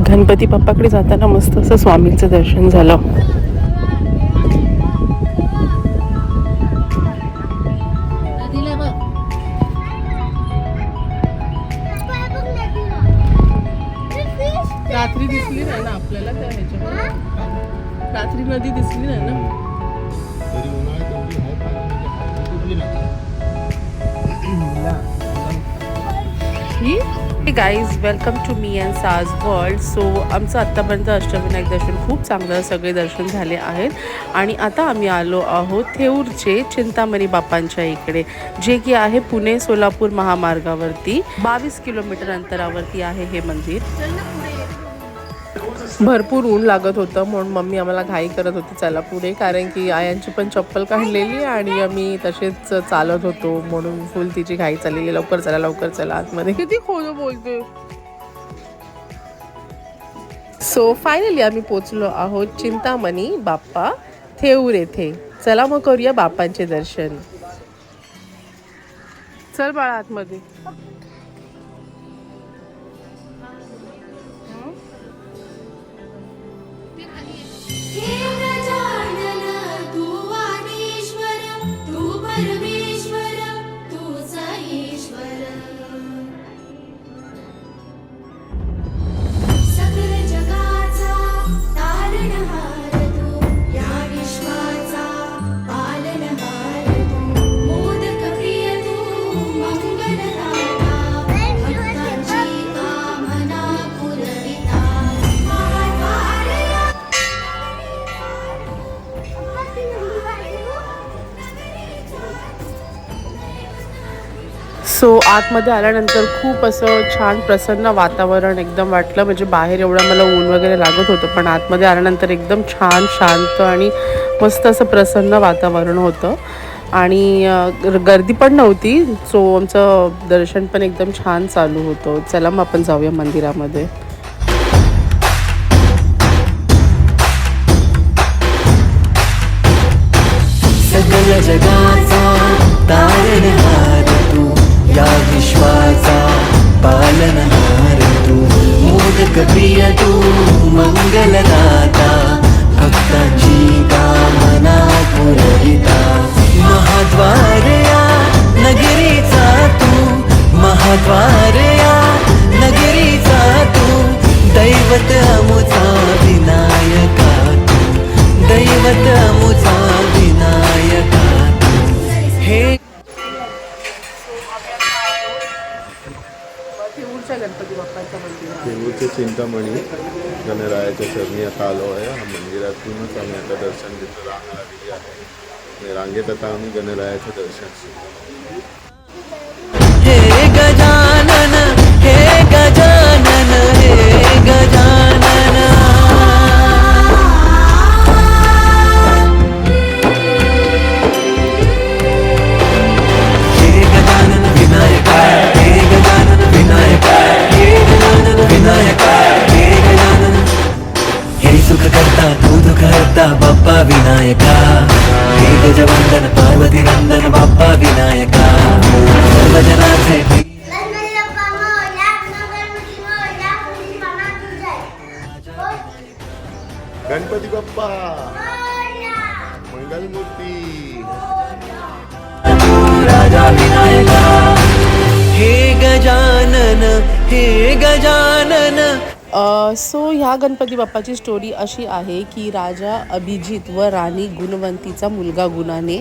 गणपती बाप्पाकडे जाताना मस्त असं स्वामींचं दर्शन झालं. रात्री दिसली नाही ना आपल्याला त्या ह्याच्यामध्ये, रात्री नदी दिसली नाही ना. Guys, welcome to me and Saj world. So आमचं आत्तापर्यंत अष्टविनायक दर्शन खूप चांगलं, सगळे दर्शन झाले आहेत आणि आता आम्ही आलो आहोत थेऊरचे चिंतामणी बाप्पांच्या इकडे, जे की आहे पुणे सोलापूर महामार्गावरती 22 किलोमीटर अंतरावरती आहे हे मंदिर. भरपूर ऊन लागत होतं म्हणून मम्मी आम्हाला घाई करत होती चला पुढे, कारण की आयांची पण चप्पल काढलेली आणि आम्ही तसेच चालत होतो म्हणून फुल तिची घाई चाललेली, लवकर चला लवकर चला आतमध्ये. किती खोलं बोलते. सो फायनली आम्ही पोचलो आहोत चिंतामणी बाप्पा थेऊर येथे. चला मग करूया बाप्पांचे दर्शन. चल बाळा आतमध्ये. सो आतमध्ये आल्यानंतर खूप असं छान प्रसन्न वातावरण एकदम वाटलं. म्हणजे बाहेर एवढं मला ऊन वगैरे लागत होतं, पण आतमध्ये आल्यानंतर एकदम छान शांत आणि मस्त असं प्रसन्न वातावरण होतं आणि गर्दी पण नव्हती. सो आमचं दर्शन पण एकदम छान चालू होतं. चला मग आपण जाऊया मंदिरामध्ये. सगळ्या जगाचा तारणहार तू, या विश्वाचा पालनहार तू, मोदक प्रिय तू, मंगलदाता, भक्तांची कामना पुरविता. महाद्वार या नगरीचा तू, महाद्वार या नगरीचा तू, दैवत अमुचा विनायका तू, दैवत अमुचा विनायका तू. हे गणपती बाप्पांच्या मंदिरात, थेऊरचे चिंतामणी गणरायाच्या चरणी आता आलो आहे. हा मंदिरातूनच आम्ही आता दर्शन घेतो. रांग लागलेली आहे आणि रांगेत आता आम्ही गणरायाचं दर्शन घेतो. हे गजानन, हे गजानन, हे गजानन, हे गजानन विनायक, हे गजानन विनायक, हे गजानन विनायक, हे गजानन. हे सुख करता तू दुःख हरता बाप्पा विनायका. हे गजवंदन पार्वती नंदन बाप्पा विनायका. सर्वजनाचे गणपती बाप्पा मंगलमूर्ती. राजा विनायका. हे गजानन, हे गजानन. सो ह्या गणपती बाप्पाची स्टोरी अशी आहे की राजा अभिजित व राणी गुणवंतीचा मुलगा गुणाने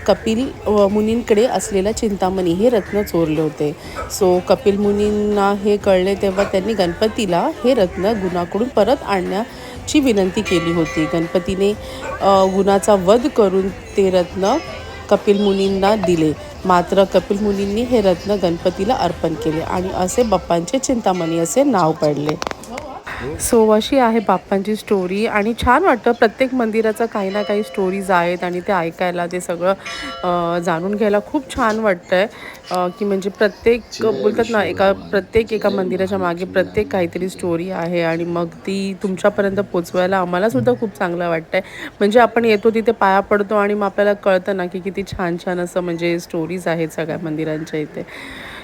कपिल मुनींकडे असलेल्या चिंतामणी हे रत्न चोरले होते. सो कपिल मुनींना हे कळले तेव्हा त्यांनी गणपतीला हे रत्न गुणाकडून परत आणण्याची विनंती केली होती. गणपतीने गुणाचा वध करून ते रत्न कपिल मुनींना दिले. मात्र कपिल मुनींनी हे रत्न गणपतीला अर्पण केले आणि असे बाप्पांचे चिंतामणी असे नाव पडले. सो अशी आहे बाप्पांची स्टोरी आणि छान वाटतं. प्रत्येक मंदिराचं काही ना काही स्टोरीज आहेत आणि ते ऐकायला, ते सगळं जाणून घ्यायला खूप छान वाटतं आहे की म्हणजे प्रत्येक बोलतात ना, एका मंदिराच्या मागे प्रत्येक काहीतरी स्टोरी आहे आणि मग ती तुमच्यापर्यंत पोचवायला आम्हालासुद्धा खूप चांगलं वाटतं आहे. म्हणजे आपण येतो तिथे पाया पडतो आणि मग आपल्याला कळतं ना की किती छान छान असं म्हणजे स्टोरीज आहेत सगळ्या मंदिरांच्या इथे.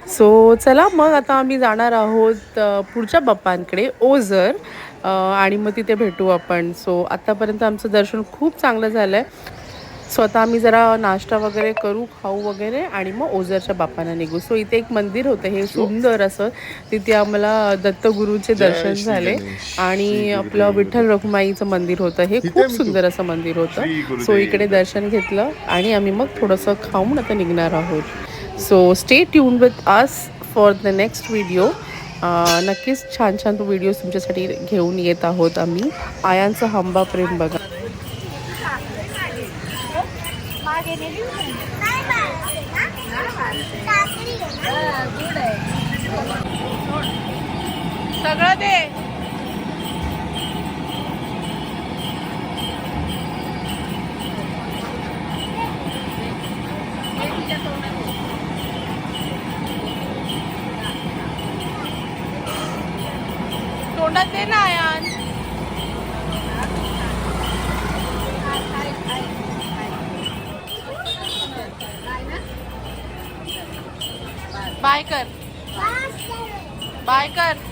सो चला मग आता आम्ही जाणार आहोत पुढच्या बाप्पांकडे ओझर आणि मग तिथे भेटू आपण. सो आत्तापर्यंत आमचं दर्शन खूप चांगलं झालं आहे. सो आता आम्ही जरा नाश्ता वगैरे करू, खाऊ वगैरे आणि मग ओझरच्या बाप्पांना निघू. सो इथे एक मंदिर होतं हे सुंदर असं, तिथे आम्हाला दत्तगुरूंचे दर्शन श्री झाले गणेश, आणि श्री आपलं विठ्ठल रखुमाईचं मंदिर होतं हे इथे खूप मी तू. सुंदर असं मंदिर श्री होतं. गुरुदेव. सो इकडे दर्शन घेतलं आणि आम्ही मग थोडंसं खाऊन आता निघणार आहोत. So stay tune with us for the next video. नक्कीच छान छान व्हिडिओ तुमच्यासाठी घेऊन येत आहोत आम्ही. आयांचं हंबा प्रेम बघा. सगळं दे. तोंडात दे ना आयान. बाय कर, बाय कर.